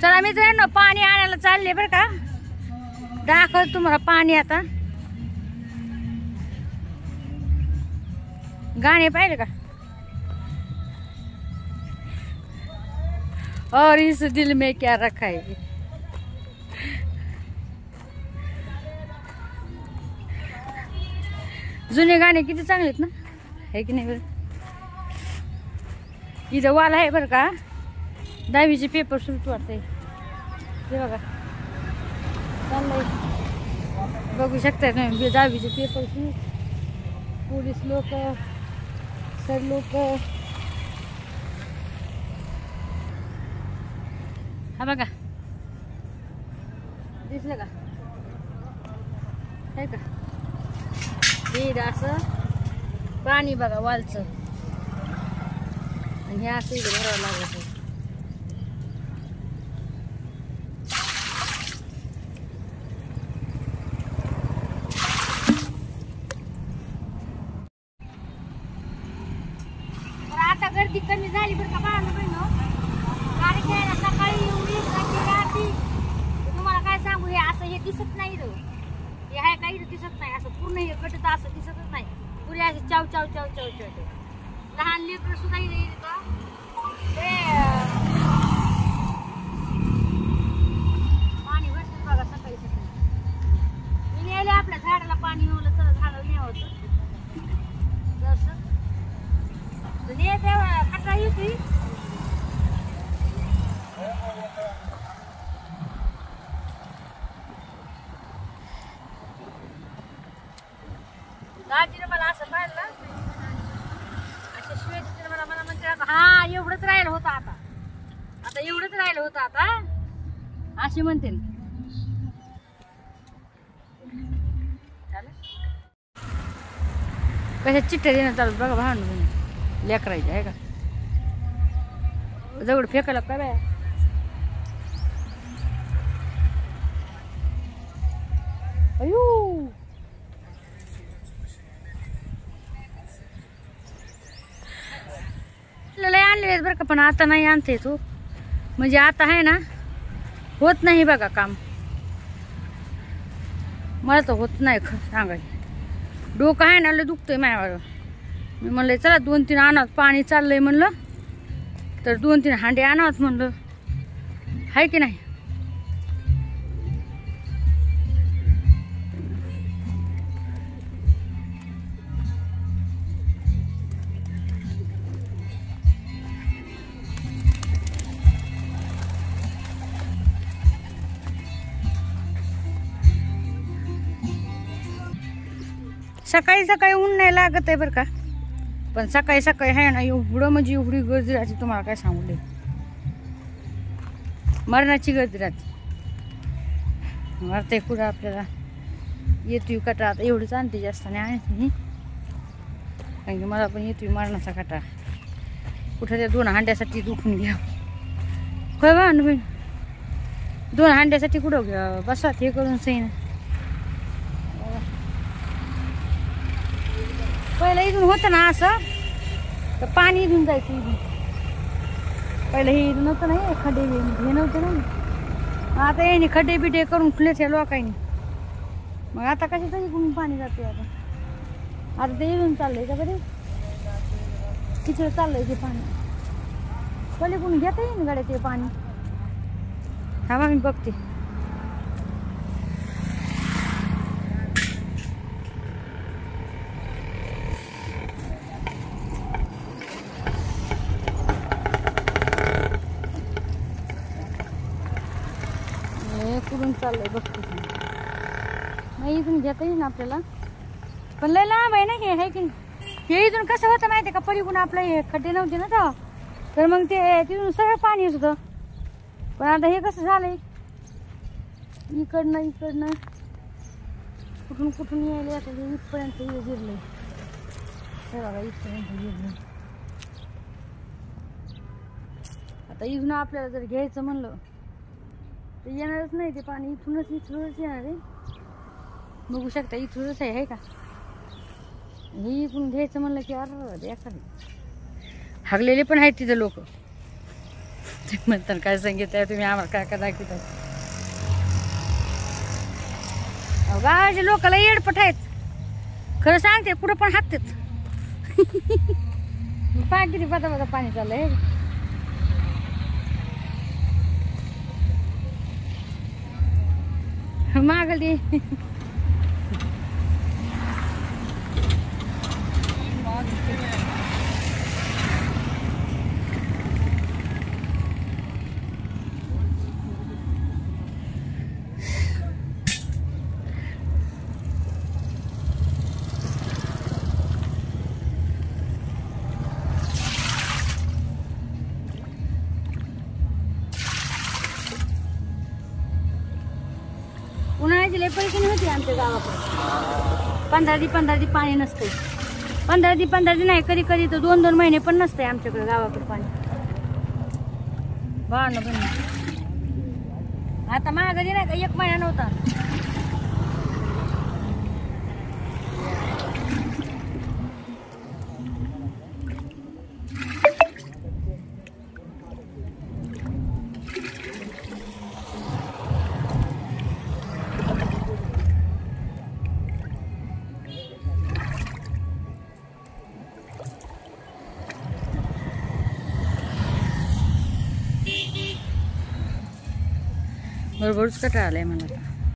चला मित्रांनो, पाणी आणायला चालले बरं का. दाखव तुम्हाला पाणी. आता गाणे पाहिले का. और इस दिल में क्या रखा है. जुने गाणे किती चांगले आहेत ना, आहे की नाही बरं. इथं वाल आहे बरं का. 10वीचे पेपर सुरू वाटतंय ते बघा. चाललंय बघू शकता तुम्ही. 10वीचे पेपर सुरू. पोलीस लोक, सर लोक. हा बघा, दिसलं का. आहे का. हे असं पाणी बघा वालचं. आणि हे असं इथे भरावं लागत. आता गर्दी कमी झाली बरं का बाळांनो बहिणो. गाडी खेळायला सकाळी एवढी गर्दी राहते तुम्हाला काय सांगू. हे असं हे दिसत नाही इथं. हे आहे काही दिसत नाही. असं पूर्ण हे गटत असं दिसतच नाही. पुरे असे चाव चाव चाव चाव चाव. लहान लेकर सुद्धा इथे येतं. पाणी भरतं बघा सकाळी सकाळी. मी नेले आपल्या झाडाला पाणी मिळवलं तर झाडाला न्यावं होतं. जसं खटा येते. दाजीने मला असं पाहिलं अशा शिवाय मला मला म्हणते हा एवढंच राहिलं होतं आता. आता एवढंच राहिलं होतं आता अशी म्हणते. कशा चिठ्ठ्या देणं चालू बघा भांडून लेकरायचे आहे का. दगड फेकायला काय बाय. अयो लय आणले बरं का. पण आता नाही आणते तू. म्हणजे आता आहे ना होत नाही बघा काम. मला तर होत नाही सांगायचं. डोकं आहे ना लय दुखतंय माझ्यावर. मी म्हणलं चला 2-3 आणावं. पाणी चाललंय म्हणलं तर 2-3 हांडे आणावत म्हणलं. आहे की नाही. सकाळी सकाळी ऊन नाही लागत आहे बरं का. पण सकाळी सकाळी आहे ना एवढं म्हणजे एवढी गर्दी राहते तुम्हाला काय सांगू दे. मरणाची गर्दी राहते. मरते कुठं आपल्याला येतोय कटा. आता एवढंच आणते जास्त नाही आणते. कारण की मला पण येतोय मरणाचा कटा. कुठं त्या 2 हांड्यासाठी दुखून घ्या काय बा. 2 हांड्यासाठी कुठं घ्या बसा हे करून सही ना. पहिलं इथून होतं ना असं तर पाणी इथून जायचं. इथून पहिलं हे इथून नव्हतं नाही. खड्डे हे नव्हते ना. आता याने खड्डे बिड्डे करून खुलेच या लोकांनी. मग आता कशाचं इकडून पाणी जाते. आता ते इथून चाललंय का बरे. तिथे चाललंय ते पाणी. पलीकडून घेता येईल गाड्या ते पाणी. हा मी बघते. कुठून चाललंय बघते. नाही इथून घेता येईल आपल्याला. पण लय लांब आहे ना हे आहे की नाही. हे इथून कसं होतं माहिती आहे का. पलीकडून आपलं हे खड्डे नव्हते ना तर मग ते तिथून सगळं पाणी येत होतं. पण आता हे कसं झालंय इकडनं कुठून कुठून यायला. आता हे इथपर्यंत हे जिरलंय. हे बघा इथपर्यंत जिरलंय. आता इथून आपल्याला जर घ्यायचं म्हणलं तर येणारच नाही ते पाणी. इथूनच येणार आहे. बघू शकता इथूनच आहे का. हे इथून घ्यायचं म्हणलं की अरे एखादं हागलेले पण आहेत तिथं लोक. ते म्हणतात काय सांगितलं तुम्ही आम्हाला काय काय दाखवतात. गावाच्या लोकांना येडपट आहेत खरं सांगते, पुढं पण हाकतात. पा किती बता बता पाणी चाललंय. मागली उन्हाळ्याची लय पैसे नव्हते आमच्या गावाकडे. 15 दी पाणी नसते. 15 दी नाही, कधी कधी तर 2 महिने पण नसते आमच्याकडे गावाकडे पाणी. भावना पण आता महागडी नाही का 1 महिना नव्हता. बरोबरच कटाळा आलाय मला आता.